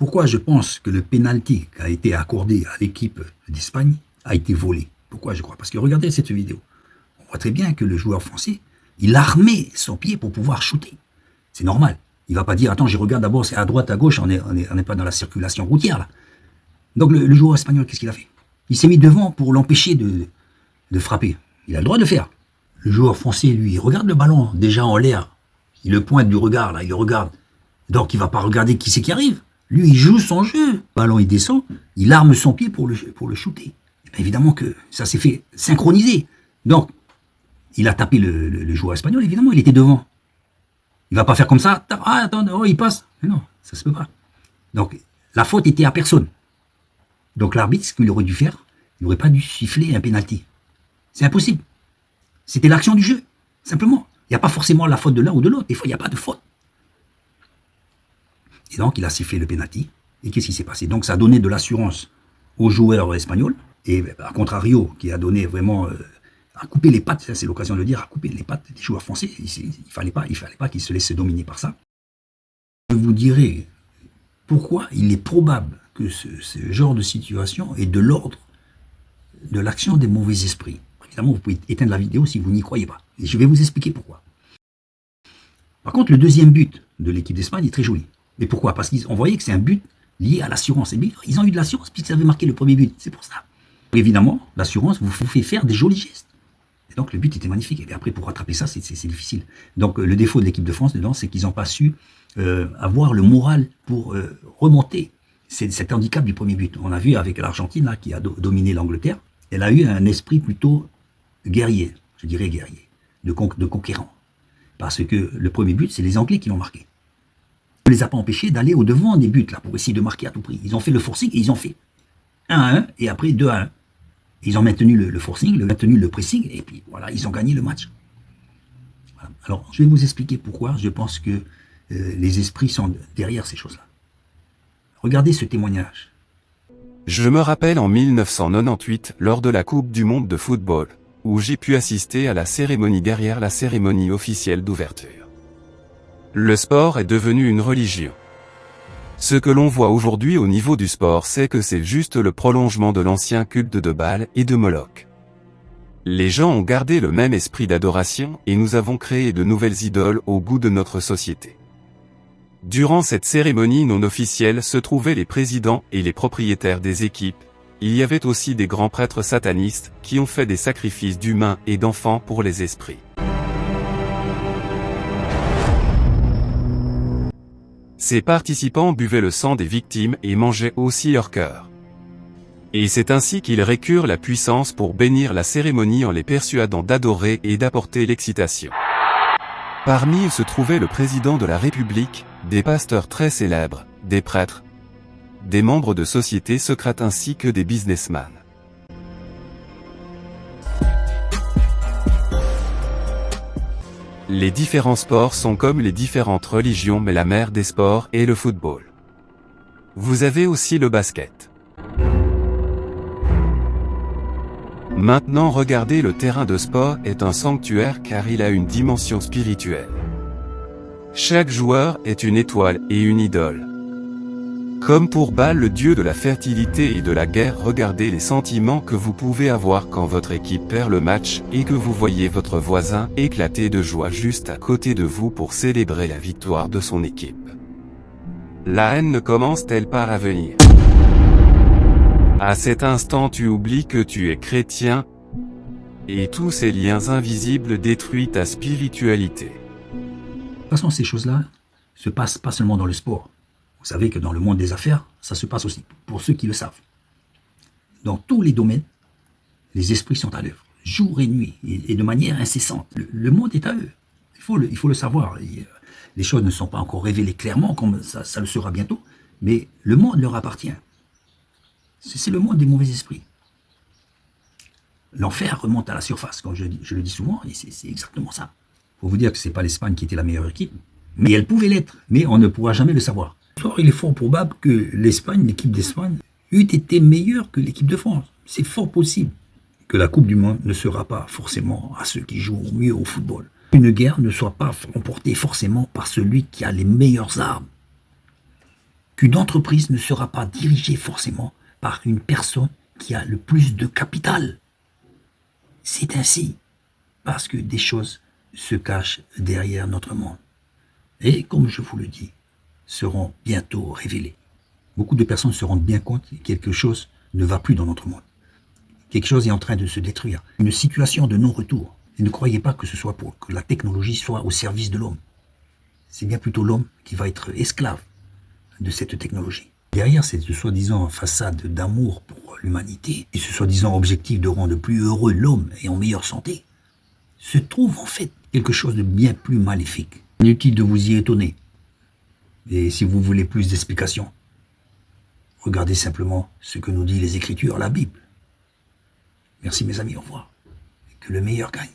Pourquoi je pense que le pénalty qui a été accordé à l'équipe d'Espagne a été volé? Pourquoi je crois? Parce que regardez cette vidéo. On voit très bien que le joueur français, il armait son pied pour pouvoir shooter. C'est normal. Il ne va pas dire, attends, je regarde d'abord, c'est à droite, à gauche, on n'est pas dans la circulation routière, là. Donc le joueur espagnol, qu'est-ce qu'il a fait? Il s'est mis devant pour l'empêcher de frapper. Il a le droit de le faire. Le joueur français, lui, il regarde le ballon déjà en l'air. Il le pointe du regard, là, il le regarde. Donc il ne va pas regarder qui c'est qui arrive. Lui, il joue son jeu. Le ballon, il descend, il arme son pied pour le shooter. Et bien évidemment que ça s'est fait synchroniser. Donc, il a tapé le joueur espagnol, évidemment, il était devant. Il va pas faire comme ça, ah, attends, oh, il passe. Mais non, ça se peut pas. Donc, la faute était à personne. Donc, l'arbitre, ce qu'il aurait dû faire, il n'aurait pas dû siffler un pénalty. C'est impossible. C'était l'action du jeu, simplement. Il n'y a pas forcément la faute de l'un ou de l'autre. Des fois, il n'y a pas de faute. Et donc, il a sifflé le pénalty. Et qu'est-ce qui s'est passé? Donc, ça a donné de l'assurance aux joueurs espagnols. Et à contrario, qui a donné vraiment... à couper les pattes, c'est l'occasion de le dire, à couper les pattes des joueurs français. Il ne fallait pas qu'ils se laissent dominer par ça. Je vous dirai pourquoi il est probable que ce genre de situation est de l'ordre de l'action des mauvais esprits. Évidemment, vous pouvez éteindre la vidéo si vous n'y croyez pas. Et je vais vous expliquer pourquoi. Par contre, le deuxième but de l'équipe d'Espagne est très joli. Mais pourquoi? Parce qu'on voyait que c'est un but lié à l'assurance. Et bien, ils ont eu de l'assurance puisqu'ils avaient marqué le premier but. C'est pour ça. Évidemment, l'assurance vous fait faire des jolis gestes. Et donc le but était magnifique. Et après, pour rattraper ça, c'est difficile. Donc le défaut de l'équipe de France dedans, c'est qu'ils n'ont pas su avoir le moral pour remonter cet handicap du premier but. On a vu avec l'Argentine là, qui a dominé l'Angleterre, elle a eu un esprit plutôt guerrier, je dirais guerrier, de conquérant. Parce que le premier but, c'est les Anglais qui l'ont marqué. On ne les a pas empêchés d'aller au-devant des buts là, pour essayer de marquer à tout prix. Ils ont fait le forcing et ils ont fait 1-1 et après 2-1. Ils ont maintenu le forcing, maintenu le pressing, et puis voilà, ils ont gagné le match. Voilà. Alors, je vais vous expliquer pourquoi je pense que les esprits sont derrière ces choses-là. Regardez ce témoignage. Je me rappelle en 1998, lors de la Coupe du Monde de football, où j'ai pu assister à la cérémonie derrière la cérémonie officielle d'ouverture. Le sport est devenu une religion. Ce que l'on voit aujourd'hui au niveau du sport, c'est que c'est juste le prolongement de l'ancien culte de Baal et de Moloch. Les gens ont gardé le même esprit d'adoration et nous avons créé de nouvelles idoles au goût de notre société. Durant cette cérémonie non officielle se trouvaient les présidents et les propriétaires des équipes. Il y avait aussi des grands prêtres satanistes qui ont fait des sacrifices d'humains et d'enfants pour les esprits. Ces participants buvaient le sang des victimes et mangeaient aussi leur cœur. Et c'est ainsi qu'ils récurent la puissance pour bénir la cérémonie en les persuadant d'adorer et d'apporter l'excitation. Parmi eux se trouvait le président de la République, des pasteurs très célèbres, des prêtres, des membres de sociétés secrètes ainsi que des businessmen. Les différents sports sont comme les différentes religions, mais la mère des sports est le football. Vous avez aussi le basket. Maintenant regardez, le terrain de sport est un sanctuaire car il a une dimension spirituelle. Chaque joueur est une étoile et une idole. Comme pour Baal, le dieu de la fertilité et de la guerre, regardez les sentiments que vous pouvez avoir quand votre équipe perd le match et que vous voyez votre voisin éclater de joie juste à côté de vous pour célébrer la victoire de son équipe. La haine ne commence-t-elle pas à venir? À cet instant tu oublies que tu es chrétien et tous ces liens invisibles détruisent ta spiritualité. De toute façon, ces choses-là se passent pas seulement dans le sport. Vous savez que dans le monde des affaires, ça se passe aussi, pour ceux qui le savent. Dans tous les domaines, les esprits sont à l'œuvre, jour et nuit, et de manière incessante. Le monde est à eux. Il faut le savoir. Les choses ne sont pas encore révélées clairement, comme ça le sera bientôt, mais le monde leur appartient. C'est le monde des mauvais esprits. L'enfer remonte à la surface, comme je le dis souvent, et c'est exactement ça. Il faut vous dire que ce n'est pas l'Espagne qui était la meilleure équipe, mais elle pouvait l'être, mais on ne pourra jamais le savoir. Or, il est fort probable que l'Espagne, l'équipe d'Espagne, eût été meilleure que l'équipe de France. C'est fort possible que la Coupe du Monde ne sera pas forcément à ceux qui jouent mieux au football. Une guerre ne soit pas remportée forcément par celui qui a les meilleures armes. qu'une entreprise ne sera pas dirigée forcément par une personne qui a le plus de capital. C'est ainsi, parce que des choses se cachent derrière notre monde. Et comme je vous le dis, seront bientôt révélées. Beaucoup de personnes se rendent bien compte que quelque chose ne va plus dans notre monde. Quelque chose est en train de se détruire. Une situation de non-retour. Et ne croyez pas que ce soit pour que la technologie soit au service de l'homme. C'est bien plutôt l'homme qui va être esclave de cette technologie. Derrière cette soi-disant façade d'amour pour l'humanité et ce soi-disant objectif de rendre plus heureux l'homme et en meilleure santé, se trouve en fait quelque chose de bien plus maléfique. Inutile de vous y étonner. Et si vous voulez plus d'explications, regardez simplement ce que nous dit les Écritures, la Bible. Merci mes amis, au revoir. Et que le meilleur gagne.